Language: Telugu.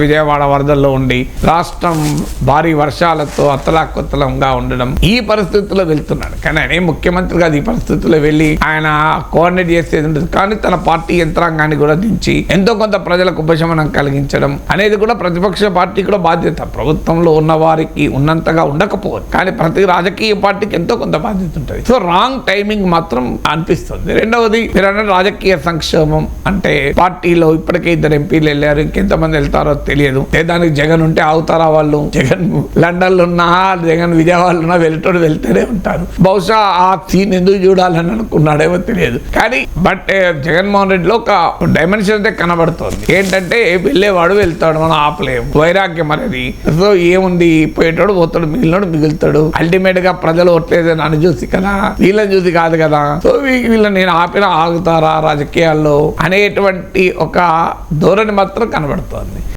విజయవాడ వరదల్లో ఉండి రాష్ట్రం భారీ వర్షాలతో అతలాకుతలంగా ఉండడం ఈ పరిస్థితుల్లో వెళ్తున్నాడు. కానీ ఆయన ముఖ్యమంత్రిగా ఈ పరిస్థితుల్లో వెళ్ళి ఆయన కోఆర్డినేట్ చేసేది ఉండదు. కానీ తన పార్టీ యంత్రాంగాన్ని కూడా దించి ఎంతో కొంత ప్రజలకు ఉపశమనం కలిగించడం అనేది కూడా ప్రతిపక్ష పార్టీ కూడా బాధ్యత. ప్రభుత్వంలో ఉన్న వారికి ఉన్నంతగా ఉండకపోవచ్చు, కానీ ప్రతి రాజకీయ పార్టీకి ఎంతో కొంత బాధ్యత ఉంటుంది. సో రాంగ్ టైమింగ్ మాత్రం అనిపిస్తుంది. రెండవది మీరు రాజకీయ సంక్షేమం అంటే పార్టీలో ఇప్పటికే 2 ఎంపీలు వెళ్ళారు, ఇంకెంతమంది వెళ్తారో తెలియదు. దానికి జగన్ ఉంటే ఆగుతారా వాళ్ళు? జగన్ లండన్ లో ఉన్నా, జగన్ విజయవాడలో ఉన్నా వెళ్ళేటోడు వెళ్తూనే ఉంటారు. బహుశా ఆ సీన్ ఎందుకు చూడాలని అనుకున్నాడేమో తెలియదు. కానీ బట్ జగన్మోహన్ రెడ్డిలో ఒక డైమెన్షన్ అయితే కనబడుతోంది. ఏంటంటే వెళ్ళేవాడు వెళ్తాడు, మనం ఆపలేము, వైరాగ్యం అనేది. సో ఏముంది, పోయేటోడు పోతాడు, మిగిలినోడు మిగులుతాడు. అల్టిమేట్ గా ప్రజలు ఓట్లేదు నన్ను చూసి కదా, వీళ్ళని చూసి కాదు కదా. సో వీళ్ళని నేను ఆపినా ఆగుతారా రాజకీయాల్లో అనేటువంటి ఒక ధోరణి మాత్రం కనబడుతోంది.